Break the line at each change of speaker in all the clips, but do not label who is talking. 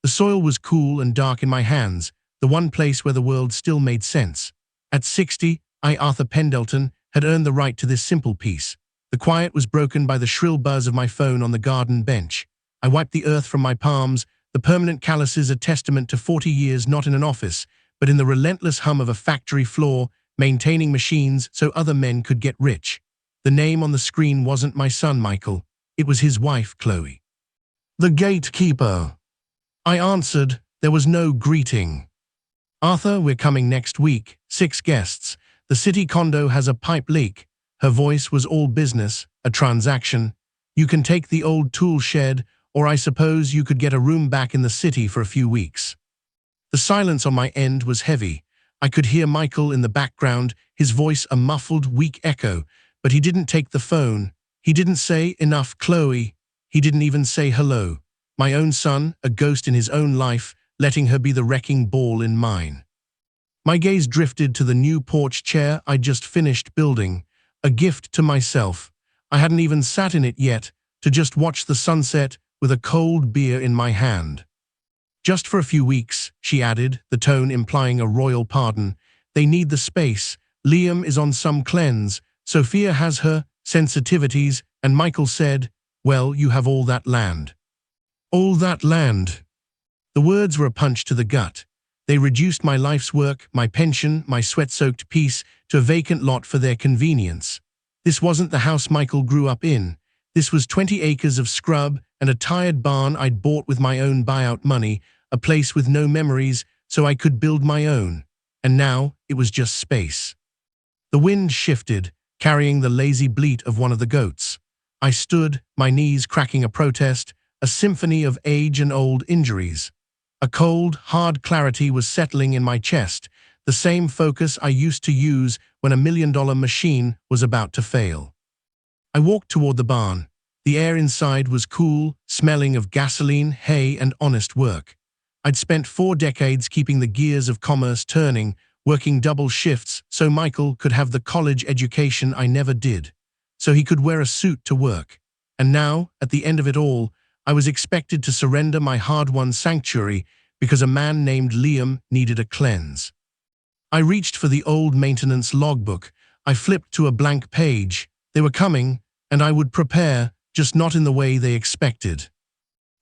The soil was cool and dark in my hands, the one place where the world still made sense. At 60, I, Arthur Pendleton, had earned the right to this simple peace. The quiet was broken by the shrill buzz of my phone on the garden bench. I wiped the earth from my palms, the permanent calluses a testament to 40 years not in an office, but in the relentless hum of a factory floor, maintaining machines so other men could get rich. The name on the screen wasn't my son, Michael. It was his wife, Chloe. "The gatekeeper." I answered. There was no greeting. "Arthur, we're coming next week. 6 guests. The city condo has a pipe leak." Her voice was all business, a transaction. "You can take the old tool shed, or I suppose you could get a room back in the city for a few weeks." The silence on my end was heavy. I could hear Michael in the background, his voice a muffled, weak echo, but he didn't take the phone. He didn't say, "Enough, Chloe." He didn't even say hello. My own son, a ghost in his own life, letting her be the wrecking ball in mine. My gaze drifted to the new porch chair I'd just finished building, a gift to myself. I hadn't even sat in it yet, to just watch the sunset with a cold beer in my hand. "Just for a few weeks," she added, the tone implying a royal pardon. "They need the space. Liam is on some cleanse. Sophia has her sensitivities, and Michael said, well, you have all that land." All that land. The words were a punch to the gut. They reduced my life's work, my pension, my sweat-soaked peace to a vacant lot for their convenience. This wasn't the house Michael grew up in. This was 20 acres of scrub and a tired barn I'd bought with my own buyout money, a place with no memories, so I could build my own. And now it was just space. The wind shifted, carrying the lazy bleat of one of the goats. I stood, my knees cracking a protest, a symphony of age and old injuries. A cold, hard clarity was settling in my chest, the same focus I used to use when a $1 million machine was about to fail. I walked toward the barn. The air inside was cool, smelling of gasoline, hay, and honest work. I'd spent 4 decades keeping the gears of commerce turning, working double shifts so Michael could have the college education I never did, so he could wear a suit to work. And now, at the end of it all, I was expected to surrender my hard-won sanctuary because a man named Liam needed a cleanse. I reached for the old maintenance logbook. I flipped to a blank page. They were coming, and I would prepare, just not in the way they expected.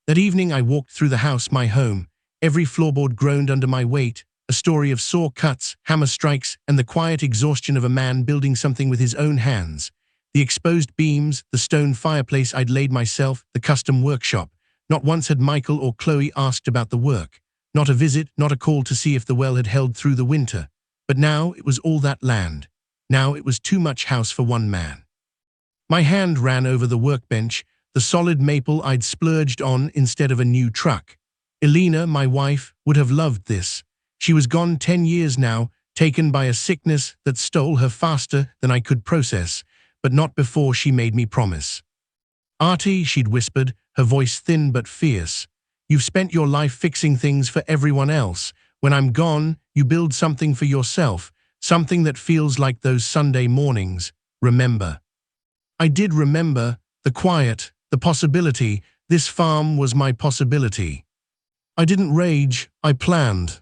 That evening I walked through the house, my home. Every floorboard groaned under my weight, a story of saw cuts, hammer strikes, and the quiet exhaustion of a man building something with his own hands. The exposed beams, the stone fireplace I'd laid myself, the custom workshop. Not once had Michael or Chloe asked about the work. Not a visit, not a call to see if the well had held through the winter. But now it was all that land. Now it was too much house for one man. My hand ran over the workbench, the solid maple I'd splurged on instead of a new truck. Elena, my wife, would have loved this. She was gone 10 years now, taken by a sickness that stole her faster than I could process, but not before she made me promise. "Artie," she'd whispered, her voice thin but fierce, "you've spent your life fixing things for everyone else. When I'm gone, you build something for yourself, something that feels like those Sunday mornings. Remember." I did remember, the quiet, the possibility. This farm was my possibility. I didn't rage, I planned.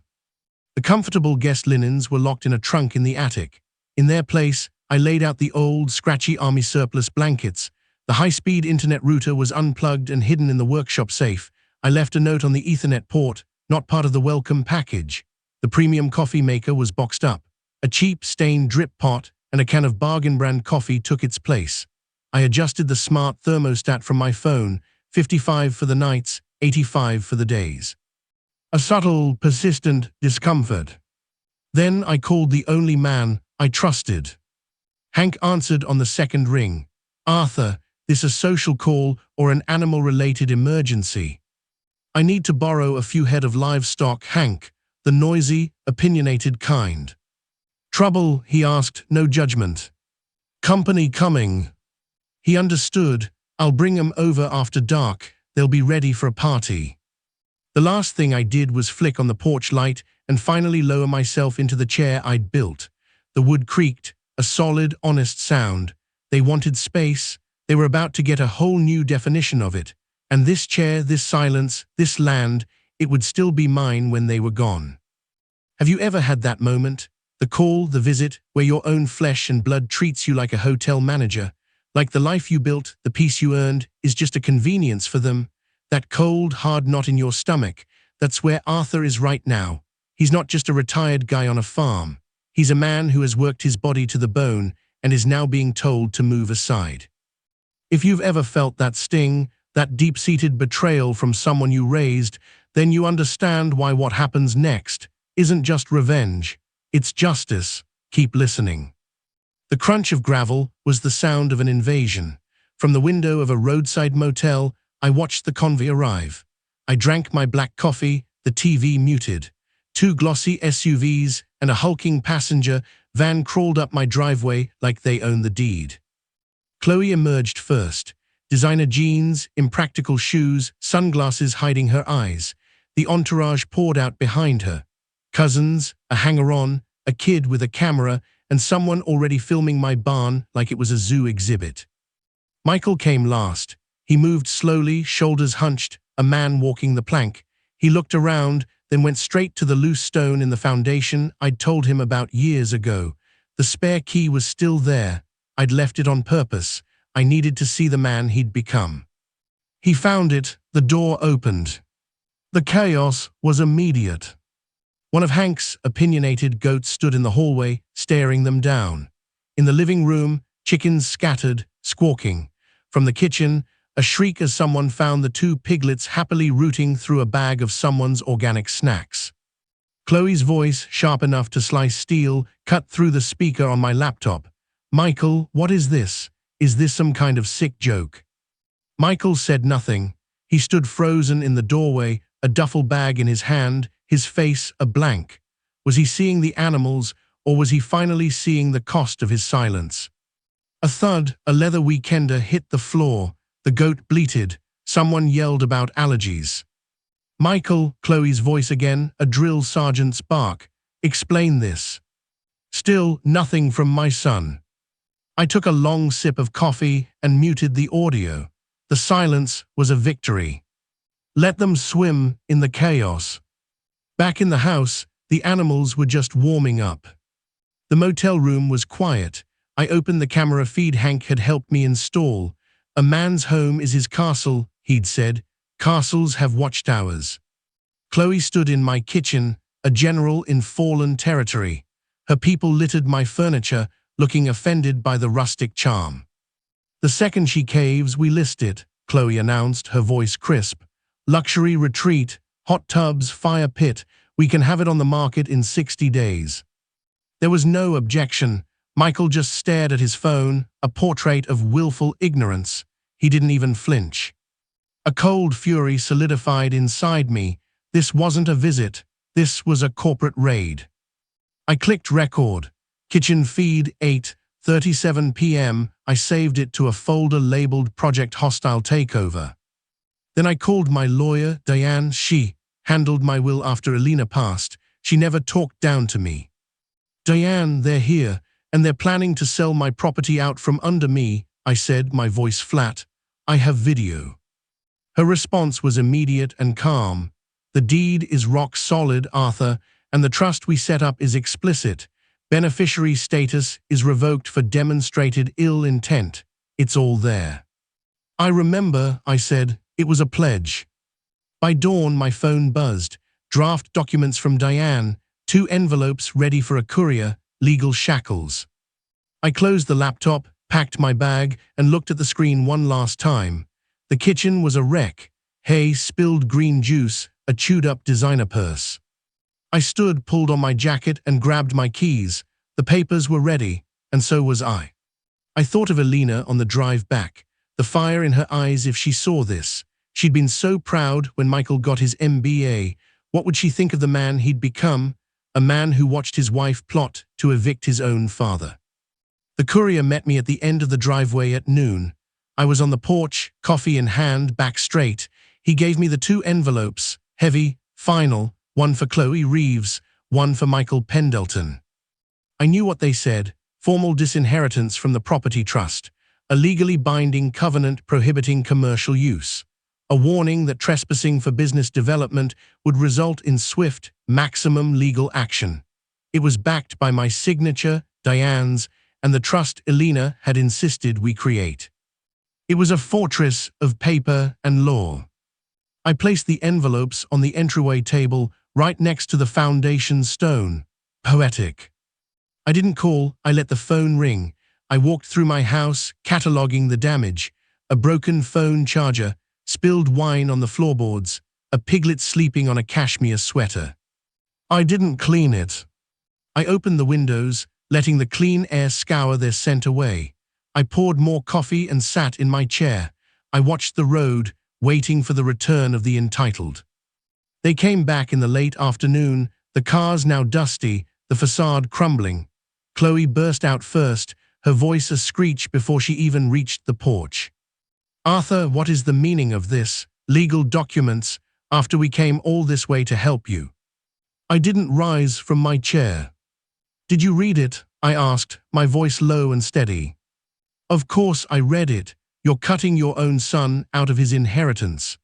The comfortable guest linens were locked in a trunk in the attic. In their place, I laid out the old, scratchy army surplus blankets. The high-speed internet router was unplugged and hidden in the workshop safe. I left a note on the Ethernet port, not part of the welcome package. The premium coffee maker was boxed up. A cheap, stained drip pot and a can of bargain brand coffee took its place. I adjusted the smart thermostat from my phone, 55 for the nights, 85 for the days. A subtle, persistent discomfort. Then I called the only man I trusted. Hank answered on the second ring. "Arthur, this a social call or an animal-related emergency?" "I need to borrow a few head of livestock, Hank, the noisy, opinionated kind." "Trouble?" he asked, no judgment. "Company coming." He understood. "I'll bring 'em over after dark. They'll be ready for a party." The last thing I did was flick on the porch light and finally lower myself into the chair I'd built. The wood creaked, a solid, honest sound. They wanted space. They were about to get a whole new definition of it. And this chair, this silence, this land, it would still be mine when they were gone. Have you ever had that moment? The call, the visit, where your own flesh and blood treats you like a hotel manager, like the life you built, the peace you earned, is just a convenience for them. That cold, hard knot in your stomach, that's where Arthur is right now. He's not just a retired guy on a farm. He's a man who has worked his body to the bone and is now being told to move aside. If you've ever felt that sting, that deep-seated betrayal from someone you raised, then you understand why what happens next isn't just revenge, it's justice. Keep listening. The crunch of gravel was the sound of an invasion. From the window of a roadside motel, I watched the convoy arrive. I drank my black coffee, the TV muted. 2 glossy SUVs and a hulking passenger van crawled up my driveway like they owned the deed. Chloe emerged first. Designer jeans, impractical shoes, sunglasses hiding her eyes. The entourage poured out behind her. Cousins, a hanger-on, a kid with a camera, and someone already filming my barn like it was a zoo exhibit. Michael came last. He moved slowly, shoulders hunched, a man walking the plank. He looked around, then went straight to the loose stone in the foundation I'd told him about years ago. The spare key was still there. I'd left it on purpose. I needed to see the man he'd become. He found it. The door opened. The chaos was immediate. One of Hank's opinionated goats stood in the hallway, staring them down. In the living room, chickens scattered, squawking. From the kitchen, a shriek as someone found the 2 piglets happily rooting through a bag of someone's organic snacks. Chloe's voice, sharp enough to slice steel, cut through the speaker on my laptop. "Michael, what is this? Is this some kind of sick joke?" Michael said nothing. He stood frozen in the doorway, a duffel bag in his hand, his face a blank. Was he seeing the animals, or was he finally seeing the cost of his silence? A thud, a leather weekender hit the floor. The goat bleated. Someone yelled about allergies. "Michael," Chloe's voice again, a drill sergeant's bark. "Explain this." Still nothing from my son. I took a long sip of coffee and muted the audio. The silence was a victory. Let them swim in the chaos. Back in the house, the animals were just warming up. The motel room was quiet. I opened the camera feed Hank had helped me install. "A man's home is his castle," he'd said. "Castles have watchtowers." Chloe stood in my kitchen, a general in fallen territory. Her people littered my furniture, looking offended by the rustic charm. "The second she caves, we list it," Chloe announced, her voice crisp. "Luxury retreat, hot tubs, fire pit. We can have it on the market in 60 days. There was no objection. Michael just stared at his phone, a portrait of willful ignorance. He didn't even flinch. A cold fury solidified inside me. This wasn't a visit. This was a corporate raid. I clicked record. Kitchen feed 8:37 p.m. I saved it to a folder labeled Project Hostile Takeover. Then I called my lawyer, Diane. She handled my will after Elena passed. She never talked down to me. "Diane, they're here, and they're planning to sell my property out from under me," I said, my voice flat. "I have video." Her response was immediate and calm. "The deed is rock solid, Arthur, and the trust we set up is explicit. Beneficiary status is revoked for demonstrated ill intent. It's all there." "I remember," I said. "It was a pledge." By dawn, my phone buzzed. Draft documents from Diane, 2 envelopes ready for a courier, legal shackles. I closed the laptop, packed my bag, and looked at the screen one last time. The kitchen was a wreck. Hay, spilled green juice, a chewed-up designer purse. I stood, pulled on my jacket, and grabbed my keys. The papers were ready, and so was I. I thought of Elena on the drive back, the fire in her eyes if she saw this. She'd been so proud when Michael got his MBA. What would she think of the man he'd become? A man who watched his wife plot to evict his own father. The courier met me at the end of the driveway at noon. I was on the porch, coffee in hand, back straight. He gave me the 2 envelopes, heavy, final, one for Chloe Reeves, one for Michael Pendleton. I knew what they said: formal disinheritance from the property trust, a legally binding covenant prohibiting commercial use. a warning that trespassing for business development would result in swift, maximum legal action. It was backed by my signature, Diane's, and the trust Elena had insisted we create. It was a fortress of paper and law. I placed the envelopes on the entryway table right next to the foundation stone. Poetic. I didn't call, I let the phone ring. I walked through my house, cataloging the damage. A broken phone charger, spilled wine on the floorboards, a piglet sleeping on a cashmere sweater. I didn't clean it. I opened the windows, letting the clean air scour their scent away. I poured more coffee and sat in my chair. I watched the road, waiting for the return of the entitled. They came back in the late afternoon, the cars now dusty, the facade crumbling. Chloe burst out first, her voice a screech before she even reached the porch. "Arthur, what is the meaning of this? Legal documents, after we came all this way to help you." I didn't rise from my chair. "Did you read it?" I asked, my voice low and steady. "Of course I read it. You're cutting your own son out of his inheritance."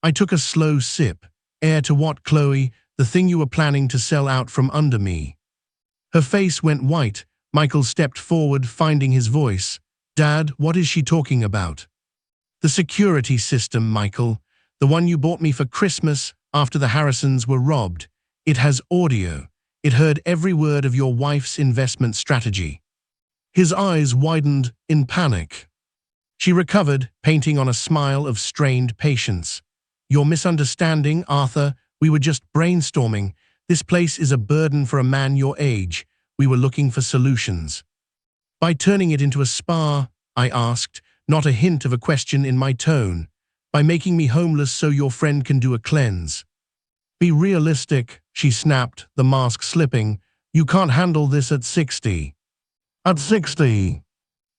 I took a slow sip. "Heir to what, Chloe? The thing you were planning to sell out from under me." Her face went white. Michael stepped forward, finding his voice. "Dad, what is she talking about?" "The security system, Michael. The one you bought me for Christmas after the Harrisons were robbed. It has audio. It heard every word of your wife's investment strategy." His eyes widened in panic. She recovered, painting on a smile of strained patience. "You're misunderstanding, Arthur. We were just brainstorming. This place is a burden for a man your age. We were looking for solutions." "By turning it into a spa?" I asked, not a hint of a question in my tone. "By making me homeless so your friend can do a cleanse?" "Be realistic," she snapped, the mask slipping. "You can't handle this at 60. At 60.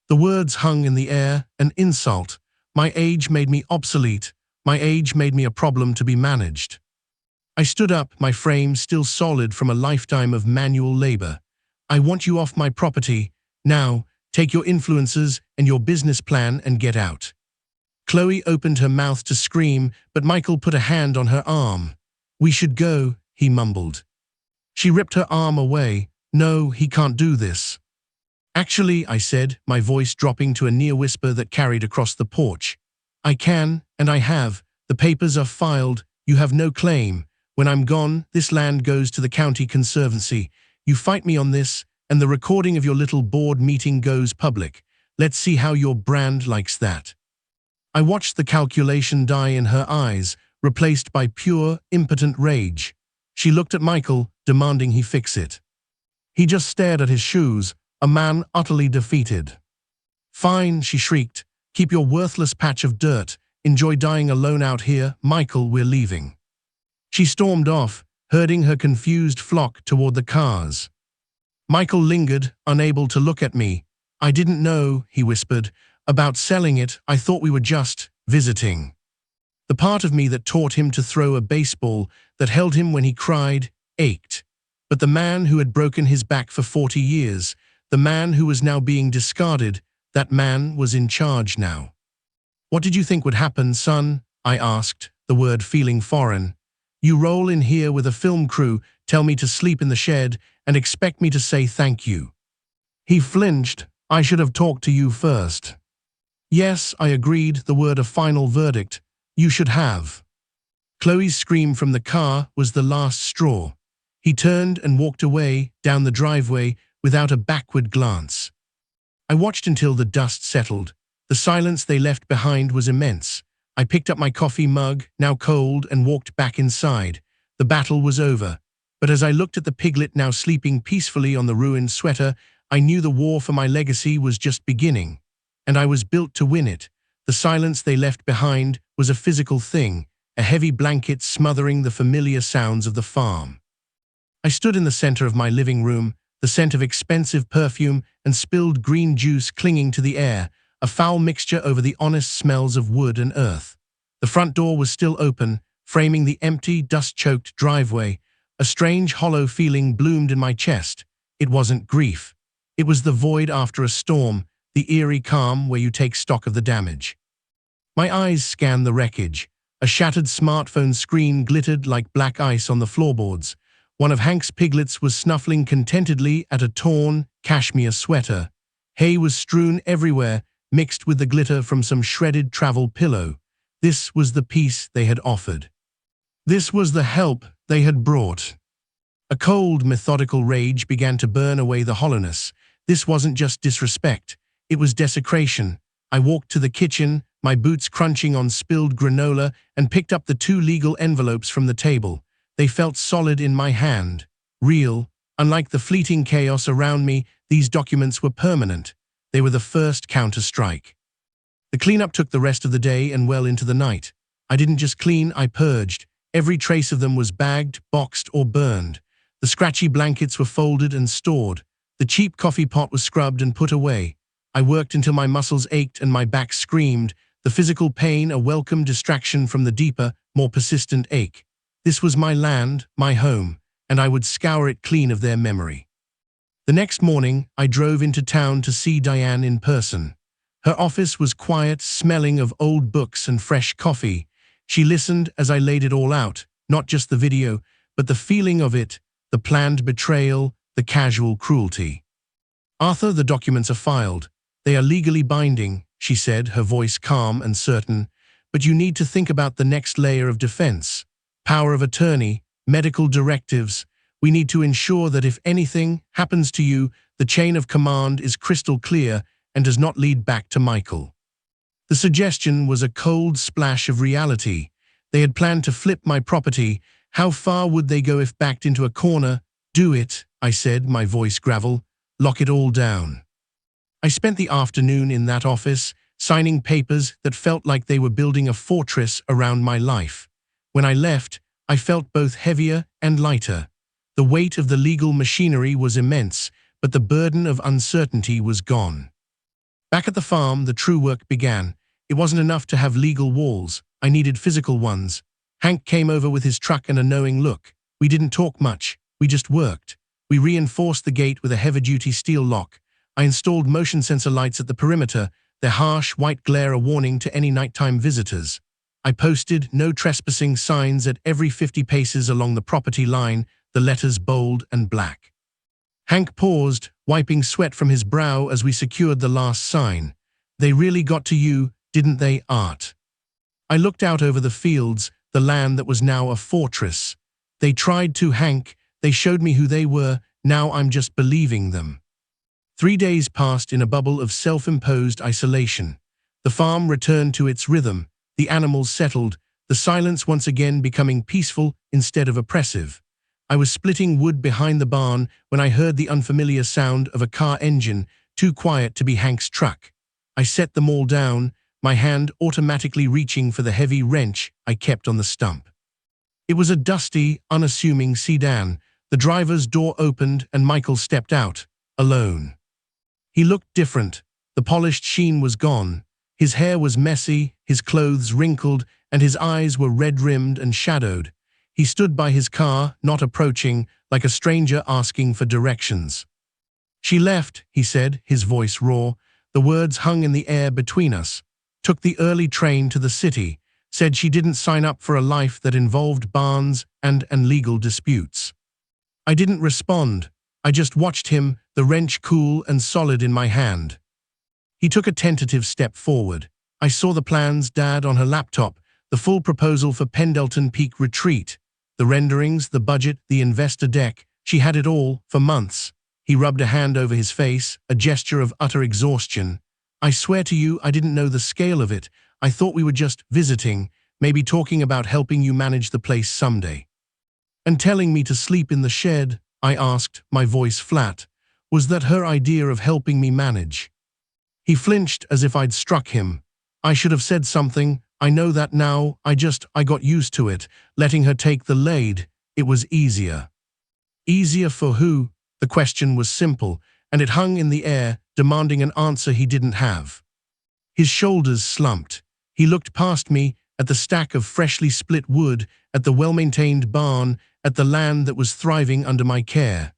The words hung in the air, an insult. My age made me obsolete. My age made me a problem to be managed. I stood up, my frame still solid from a lifetime of manual labor. "I want you off my property. Now, take your influences and your business plan and get out." Chloe opened her mouth to scream, but Michael put a hand on her arm. "We should go," he mumbled. She ripped her arm away. "No, he can't do this." "Actually," I said, my voice dropping to a near whisper that carried across the porch. "I can, and I have. The papers are filed. You have no claim. When I'm gone, this land goes to the county conservancy. You fight me on this, and the recording of your little board meeting goes public. Let's see how your brand likes that." I watched the calculation die in her eyes, replaced by pure, impotent rage. She looked at Michael, demanding he fix it. He just stared at his shoes, a man utterly defeated. "Fine," she shrieked. "Keep your worthless patch of dirt. Enjoy dying alone out here. Michael, we're leaving." She stormed off, herding her confused flock toward the cars. Michael lingered, unable to look at me. "I didn't know," he whispered, "about selling it. I thought we were just visiting." The part of me that taught him to throw a baseball, that held him when he cried, ached. But the man who had broken his back for 40 years, the man who was now being discarded, that man was in charge now. "What did you think would happen, son?" I asked, the word feeling foreign. "You roll in here with a film crew, tell me to sleep in the shed, and expect me to say thank you." He flinched. "I should have talked to you first." "Yes," I agreed, the word a final verdict. "You should have." Chloe's scream from the car was the last straw. He turned and walked away, down the driveway, without a backward glance. I watched until the dust settled. The silence they left behind was immense. I picked up my coffee mug, now cold, and walked back inside. The battle was over. But as I looked at the piglet now sleeping peacefully on the ruined sweater, I knew the war for my legacy was just beginning. And I was built to win it. The silence they left behind was a physical thing, a heavy blanket smothering the familiar sounds of the farm. I stood in the center of my living room, the scent of expensive perfume and spilled green juice clinging to the air, a foul mixture over the honest smells of wood and earth. The front door was still open, framing the empty, dust-choked driveway. A strange, hollow feeling bloomed in my chest. It wasn't grief. It was the void after a storm, the eerie calm where you take stock of the damage. My eyes scanned the wreckage. A shattered smartphone screen glittered like black ice on the floorboards. One of Hank's piglets was snuffling contentedly at a torn cashmere sweater. Hay was strewn everywhere, mixed with the glitter from some shredded travel pillow. This was the peace they had offered. This was the help they had brought. A cold, methodical rage began to burn away the hollowness. This wasn't just disrespect. It was desecration. I walked to the kitchen, my boots crunching on spilled granola, and picked up the 2 legal envelopes from the table. They felt solid in my hand. Real. Unlike the fleeting chaos around me, these documents were permanent. They were the first counter-strike. The cleanup took the rest of the day and well into the night. I didn't just clean, I purged. Every trace of them was bagged, boxed, or burned. The scratchy blankets were folded and stored. The cheap coffee pot was scrubbed and put away. I worked until my muscles ached and my back screamed, the physical pain a welcome distraction from the deeper, more persistent ache. This was my land, my home, and I would scour it clean of their memory. The next morning, I drove into town to see Diane in person. Her office was quiet, smelling of old books and fresh coffee. She listened as I laid it all out, not just the video, but the feeling of it, the planned betrayal, the casual cruelty. "Arthur, the documents are filed. They are legally binding," she said, her voice calm and certain. "But you need to think about the next layer of defense. Power of attorney, medical directives. We need to ensure that if anything happens to you, the chain of command is crystal clear and does not lead back to Michael." The suggestion was a cold splash of reality. They had planned to flip my property. How far would they go if backed into a corner? "Do it," I said, my voice gravel. "Lock it all down." I spent the afternoon in that office, signing papers that felt like they were building a fortress around my life. When I left, I felt both heavier and lighter. The weight of the legal machinery was immense, but the burden of uncertainty was gone. Back at the farm, the true work began. It wasn't enough to have legal walls. I needed physical ones. Hank came over with his truck and a knowing look. We didn't talk much. We just worked. We reinforced the gate with a heavy-duty steel lock. I installed motion sensor lights at the perimeter, their harsh white glare a warning to any nighttime visitors. I posted "No trespassing" signs at every 50 paces along the property line, the letters bold and black. Hank paused, wiping sweat from his brow as we secured the last sign. "They really got to you, didn't they, Art?" I looked out over the fields, the land that was now a fortress. "They tried to, Hank. They showed me who they were. Now I'm just believing them." 3 days passed in a bubble of self-imposed isolation. The farm returned to its rhythm. The animals settled, the silence once again becoming peaceful instead of oppressive. I was splitting wood behind the barn when I heard the unfamiliar sound of a car engine, too quiet to be Hank's truck. I set them all down, my hand automatically reaching for the heavy wrench I kept on the stump. It was a dusty, unassuming sedan. The driver's door opened and Michael stepped out, alone. He looked different. The polished sheen was gone. His hair was messy, his clothes wrinkled, and his eyes were red-rimmed and shadowed. He stood by his car, not approaching, like a stranger asking for directions. "She left," he said, his voice raw. The words hung in the air between us. "Took the early train to the city. Said she didn't sign up for a life that involved barns and legal disputes." I didn't respond. I just watched him, the wrench cool and solid in my hand. He took a tentative step forward. I saw the plans, Dad, on her laptop, the full proposal for Pendleton Peak Retreat. The renderings, the budget, the investor deck. She had it all, for months. He rubbed a hand over his face, a gesture of utter exhaustion. "I swear to you, I didn't know the scale of it. I thought we were just visiting, maybe talking about helping you manage the place someday." "And telling me to sleep in the shed?" I asked, my voice flat. "Was that her idea of helping me manage?" He flinched as if I'd struck him. "I should have said something. I know that now. I got used to it, letting her take the lead. It was easier." Easier for who? The question was simple, and it hung in the air, demanding an answer he didn't have. His shoulders slumped. He looked past me, at the stack of freshly split wood, at the well-maintained barn, at the land that was thriving under my care.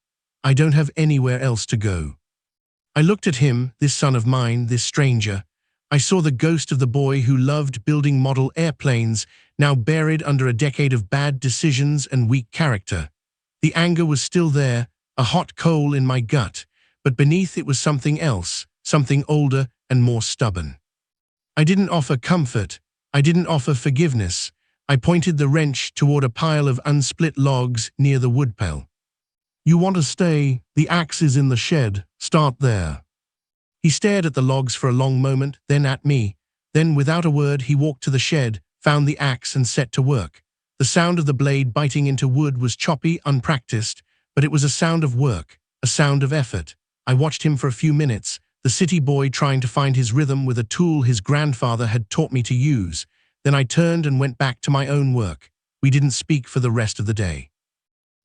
"I don't have anywhere else to go." I looked at him, this son of mine, this stranger. I saw the ghost of the boy who loved building model airplanes, now buried under a decade of bad decisions and weak character. The anger was still there, a hot coal in my gut, but beneath it was something else, something older and more stubborn. I didn't offer comfort. I didn't offer forgiveness. I pointed the wrench toward a pile of unsplit logs near the woodpile. "You want to stay? The axe is in the shed. Start there." He stared at the logs for a long moment, then at me. Then, without a word, he walked to the shed, found the axe and set to work. The sound of the blade biting into wood was choppy, unpracticed, but it was a sound of work, a sound of effort. I watched him for a few minutes, the city boy trying to find his rhythm with a tool his grandfather had taught me to use. Then I turned and went back to my own work. We didn't speak for the rest of the day.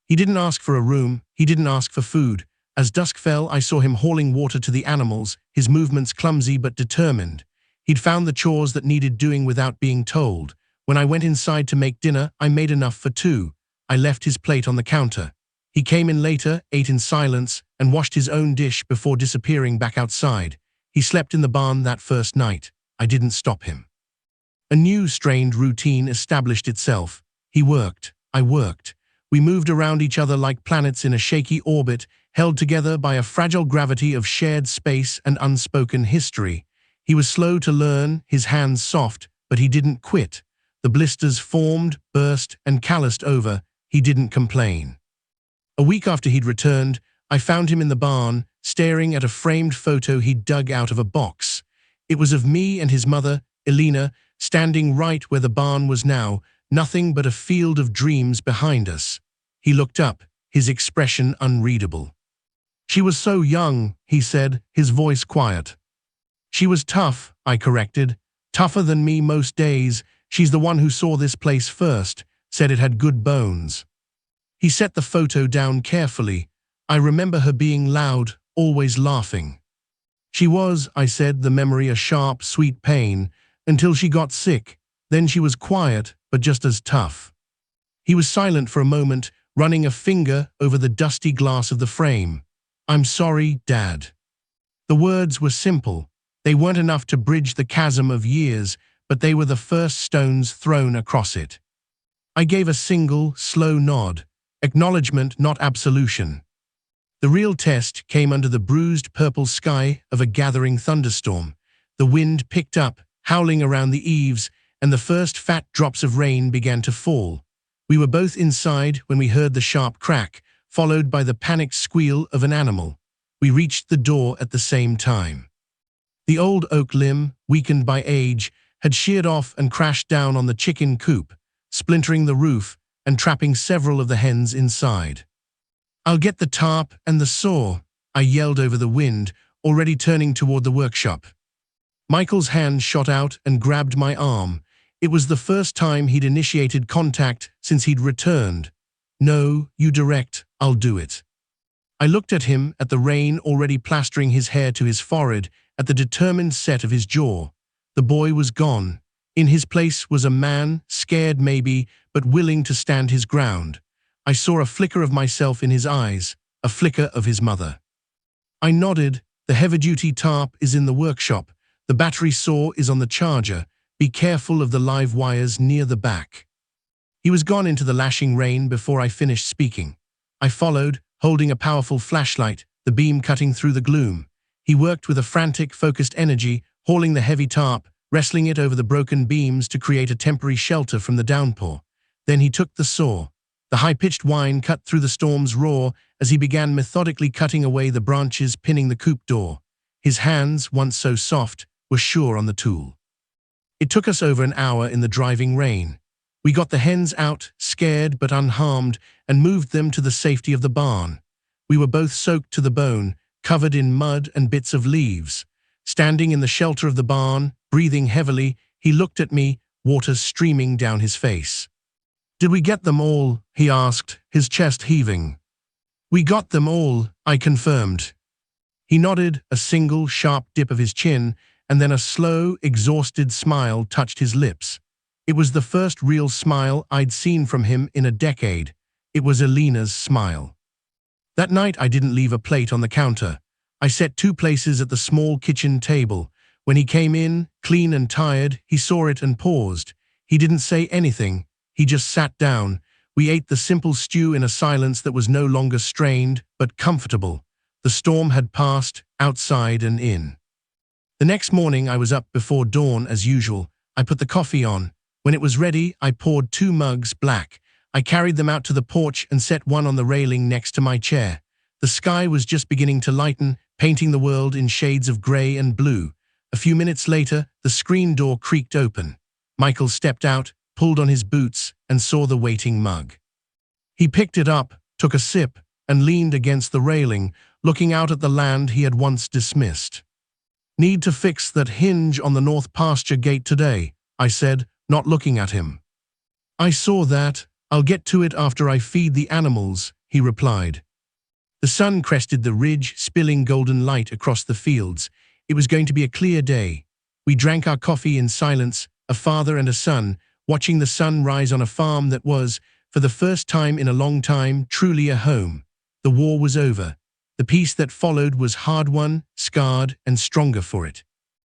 He didn't ask for a room, he didn't ask for food. As dusk fell, I saw him hauling water to the animals, his movements clumsy but determined. He'd found the chores that needed doing without being told. When I went inside to make dinner, I made enough for two. I left his plate on the counter. He came in later, ate in silence, and washed his own dish before disappearing back outside. He slept in the barn that first night. I didn't stop him. A new, strained routine established itself. He worked. I worked. We moved around each other like planets in a shaky orbit, held together by a fragile gravity of shared space and unspoken history. He was slow to learn, his hands soft, but he didn't quit. The blisters formed, burst, and calloused over. He didn't complain. A week after he'd returned, I found him in the barn, staring at a framed photo he'd dug out of a box. It was of me and his mother, Elena, standing right where the barn was now, nothing but a field of dreams behind us. He looked up, his expression unreadable. "She was so young," he said, his voice quiet. "She was tough," I corrected. "Tougher than me most days. She's the one who saw this place first, said it had good bones." He set the photo down carefully. I remember her being loud, always laughing. "She was," I said, the memory a sharp, sweet pain, "until she got sick. Then she was quiet, but just as tough." He was silent for a moment, running a finger over the dusty glass of the frame. "I'm sorry, Dad." The words were simple. They weren't enough to bridge the chasm of years, but they were the first stones thrown across it. I gave a single, slow nod. Acknowledgement, not absolution. The real test came under the bruised purple sky of a gathering thunderstorm. The wind picked up, howling around the eaves, and the first fat drops of rain began to fall. We were both inside when we heard the sharp crack, followed by the panicked squeal of an animal. We reached the door at the same time. The old oak limb, weakened by age, had sheared off and crashed down on the chicken coop, splintering the roof and trapping several of the hens inside. "I'll get the tarp and the saw," I yelled over the wind, already turning toward the workshop. Michael's hand shot out and grabbed my arm. It was the first time he'd initiated contact since he'd returned. "No, you direct, I'll do it." I looked at him, at the rain already plastering his hair to his forehead, at the determined set of his jaw. The boy was gone. In his place was a man, scared maybe, but willing to stand his ground. I saw a flicker of myself in his eyes, a flicker of his mother. I nodded. "The heavy-duty tarp is in the workshop. The battery saw is on the charger. Be careful of the live wires near the back." He was gone into the lashing rain before I finished speaking. I followed, holding a powerful flashlight, the beam cutting through the gloom. He worked with a frantic, focused energy, hauling the heavy tarp, wrestling it over the broken beams to create a temporary shelter from the downpour. Then he took the saw. The high-pitched whine cut through the storm's roar as he began methodically cutting away the branches pinning the coop door. His hands, once so soft, were sure on the tool. It took us over an hour in the driving rain. We got the hens out, scared but unharmed, and moved them to the safety of the barn. We were both soaked to the bone, covered in mud and bits of leaves. Standing in the shelter of the barn, breathing heavily, he looked at me, water streaming down his face. "Did we get them all?" he asked, his chest heaving. "We got them all," I confirmed. He nodded, a single, sharp dip of his chin, and then a slow, exhausted smile touched his lips. It was the first real smile I'd seen from him in a decade. It was Elena's smile. That night I didn't leave a plate on the counter. I set two places at the small kitchen table, When he came in, clean and tired, he saw it and paused. He didn't say anything. He just sat down. We ate the simple stew in a silence that was no longer strained, but comfortable. The storm had passed, outside and in. The next morning I was up before dawn as usual. I put the coffee on. When it was ready, I poured 2 mugs black. I carried them out to the porch and set one on the railing next to my chair. The sky was just beginning to lighten, painting the world in shades of grey and blue. A few minutes later, the screen door creaked open. Michael stepped out, pulled on his boots, and saw the waiting mug. He picked it up, took a sip, and leaned against the railing, looking out at the land he had once dismissed. "Need to fix that hinge on the north pasture gate today," I said, not looking at him. "I saw that. I'll get to it after I feed the animals," he replied. The sun crested the ridge, spilling golden light across the fields. It was going to be a clear day. We drank our coffee in silence, a father and a son, watching the sun rise on a farm that was, for the first time in a long time, truly a home. The war was over. The peace that followed was hard-won, scarred, and stronger for it.